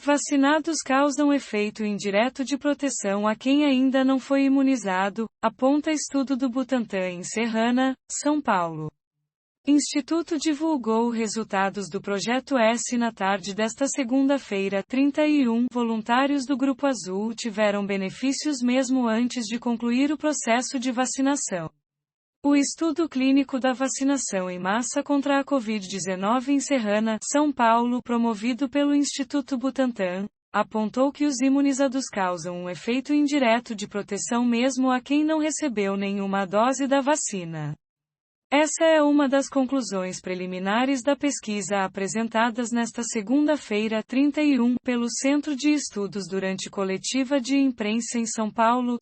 Vacinados causam efeito indireto de proteção a quem ainda não foi imunizado, aponta estudo do Butantan em Serrana, São Paulo. Instituto divulgou resultados do Projeto S na tarde desta segunda-feira, 31. Voluntários do Grupo Azul tiveram benefícios mesmo antes de concluir o processo de vacinação. O estudo clínico da vacinação em massa contra a Covid-19 em Serrana, São Paulo, promovido pelo Instituto Butantan, apontou que os imunizados causam um efeito indireto de proteção mesmo a quem não recebeu nenhuma dose da vacina. Essa é uma das conclusões preliminares da pesquisa apresentadas nesta segunda-feira, 31, pelo Centro de Estudos durante coletiva de imprensa em São Paulo.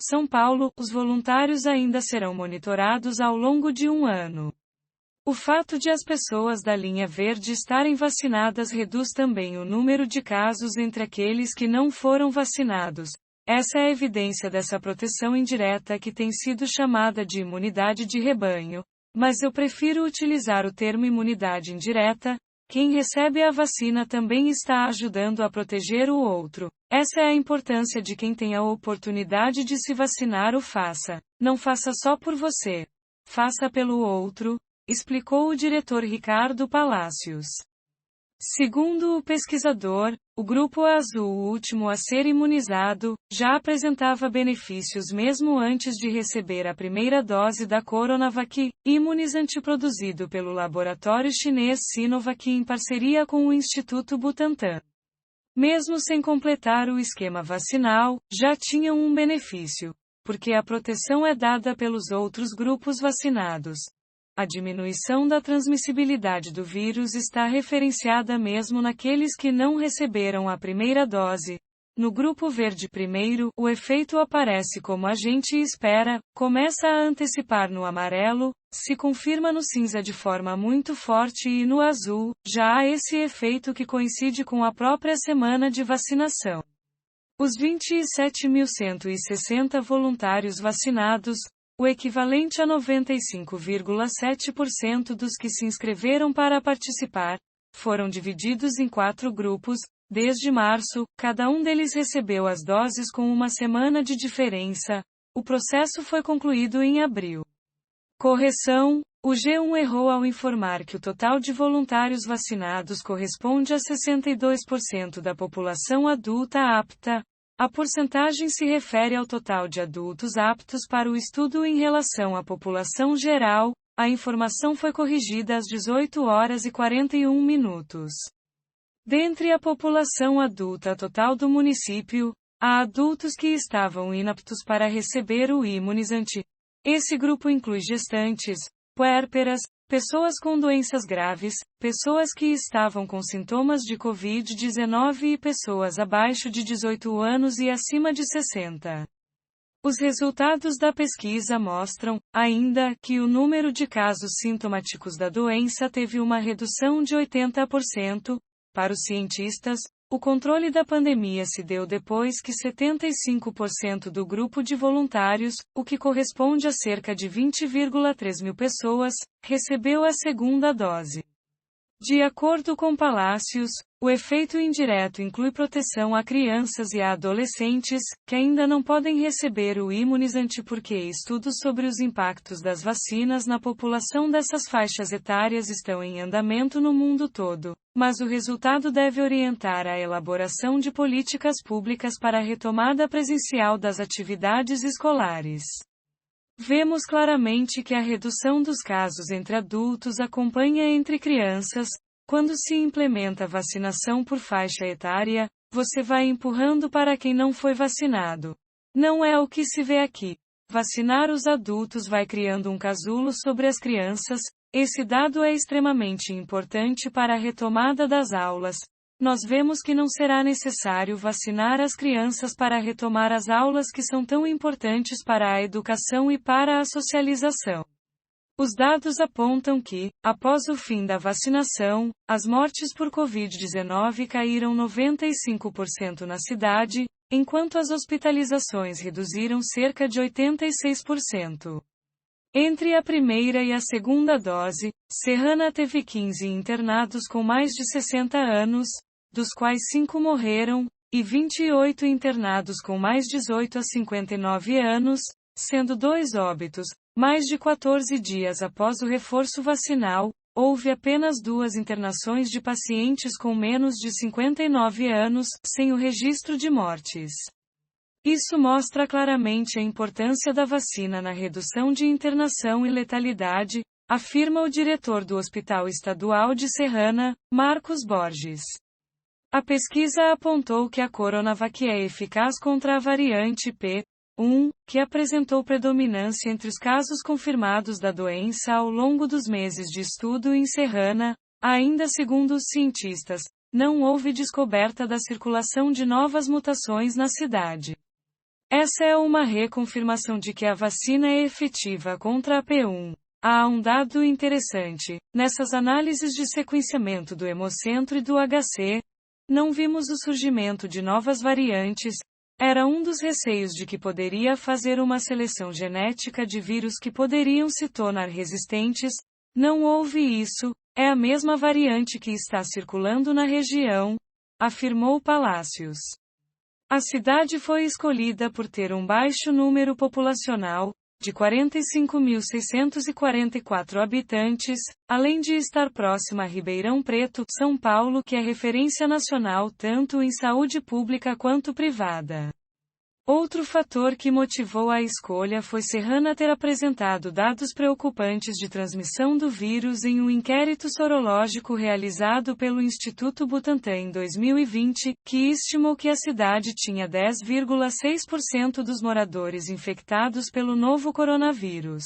Os voluntários ainda serão monitorados ao longo de um ano. O fato de as pessoas da linha verde estarem vacinadas reduz também o número de casos entre aqueles que não foram vacinados. Essa é a evidência dessa proteção indireta que tem sido chamada de imunidade de rebanho. Mas eu prefiro utilizar o termo imunidade indireta. Quem recebe a vacina também está ajudando a proteger o outro. Essa é a importância de quem tem a oportunidade de se vacinar o faça. Não faça só por você. Faça pelo outro, explicou o diretor Ricardo Palacios. Segundo o pesquisador, o Grupo Azul, o último a ser imunizado, já apresentava benefícios mesmo antes de receber a primeira dose da Coronavac, imunizante produzido pelo laboratório chinês Sinovac em parceria com o Instituto Butantan. Mesmo sem completar o esquema vacinal, já tinham um benefício, porque a proteção é dada pelos outros grupos vacinados. A diminuição da transmissibilidade do vírus está referenciada mesmo naqueles que não receberam a primeira dose. No grupo verde primeiro, o efeito aparece como a gente espera, começa a antecipar no amarelo, se confirma no cinza de forma muito forte e no azul, já há esse efeito que coincide com a própria semana de vacinação. Os 27.160 voluntários vacinados, o equivalente a 95,7% dos que se inscreveram para participar, foram divididos em 4 grupos. Desde março, cada um deles recebeu as doses com uma semana de diferença. O processo foi concluído em abril. Correção: o G1 errou ao informar que o total de voluntários vacinados corresponde a 62% da população adulta apta. A porcentagem se refere ao total de adultos aptos para o estudo em relação à população geral. A informação foi corrigida às 18h41. Dentre a população adulta total do município, há adultos que estavam inaptos para receber o imunizante. Esse grupo inclui gestantes, puérperas, pessoas com doenças graves, pessoas que estavam com sintomas de Covid-19 e pessoas abaixo de 18 anos e acima de 60. Os resultados da pesquisa mostram, ainda, que o número de casos sintomáticos da doença teve uma redução de 80%. Para os cientistas, o controle da pandemia se deu depois que 75% do grupo de voluntários, o que corresponde a cerca de 20,3 mil pessoas, recebeu a segunda dose. De acordo com Palacios, o efeito indireto inclui proteção a crianças e a adolescentes, que ainda não podem receber o imunizante porque estudos sobre os impactos das vacinas na população dessas faixas etárias estão em andamento no mundo todo, mas o resultado deve orientar a elaboração de políticas públicas para a retomada presencial das atividades escolares. Vemos claramente que a redução dos casos entre adultos acompanha entre crianças. Quando se implementa vacinação por faixa etária, você vai empurrando para quem não foi vacinado. Não é o que se vê aqui. Vacinar os adultos vai criando um casulo sobre as crianças. Esse dado é extremamente importante para a retomada das aulas. Nós vemos que não será necessário vacinar as crianças para retomar as aulas que são tão importantes para a educação e para a socialização. Os dados apontam que, após o fim da vacinação, as mortes por Covid-19 caíram 95% na cidade, enquanto as hospitalizações reduziram cerca de 86%. Entre a primeira e a segunda dose, Serrana teve 15 internados com mais de 60 anos. dos quais 5 morreram, e 28 internados com mais 18 a 59 anos, sendo 2 óbitos. Mais de 14 dias após o reforço vacinal, houve apenas 2 internações de pacientes com menos de 59 anos, sem o registro de mortes. Isso mostra claramente a importância da vacina na redução de internação e letalidade, afirma o diretor do Hospital Estadual de Serrana, Marcos Borges. A pesquisa apontou que a Coronavac é eficaz contra a variante P.1, que apresentou predominância entre os casos confirmados da doença ao longo dos meses de estudo em Serrana. Ainda segundo os cientistas, não houve descoberta da circulação de novas mutações na cidade. Essa é uma reconfirmação de que a vacina é efetiva contra a P1. Há um dado interessante: nessas análises de sequenciamento do Hemocentro e do HC, não vimos o surgimento de novas variantes. Era um dos receios de que poderia fazer uma seleção genética de vírus que poderiam se tornar resistentes. Não houve isso, é a mesma variante que está circulando na região, afirmou Palácios. A cidade foi escolhida por ter um baixo número populacional, de 45.644 habitantes, além de estar próxima a Ribeirão Preto, São Paulo, que é referência nacional tanto em saúde pública quanto privada. Outro fator que motivou a escolha foi Serrana ter apresentado dados preocupantes de transmissão do vírus em um inquérito sorológico realizado pelo Instituto Butantan em 2020, que estimou que a cidade tinha 10,6% dos moradores infectados pelo novo coronavírus.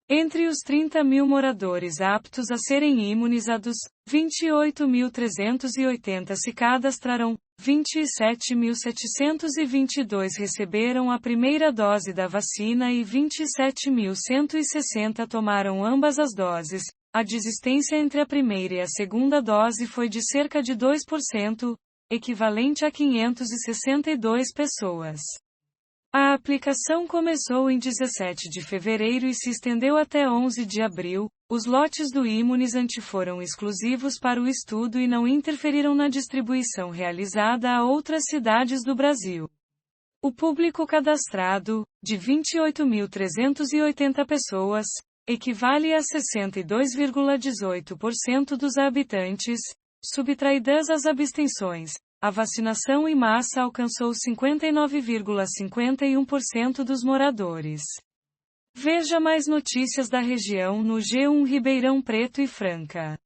Entre os 30 mil moradores aptos a serem imunizados, 28.380 se cadastraram, 27.722 receberam a primeira dose da vacina e 27.160 tomaram ambas as doses. A desistência entre a primeira e a segunda dose foi de cerca de 2%, equivalente a 562 pessoas. A aplicação começou em 17 de fevereiro e se estendeu até 11 de abril. Os lotes do imunizante foram exclusivos para o estudo e não interferiram na distribuição realizada a outras cidades do Brasil. O público cadastrado, de 28.380 pessoas, equivale a 62,18% dos habitantes, subtraídas as abstenções. A vacinação em massa alcançou 59,51% dos moradores. Veja mais notícias da região no G1 Ribeirão Preto e Franca.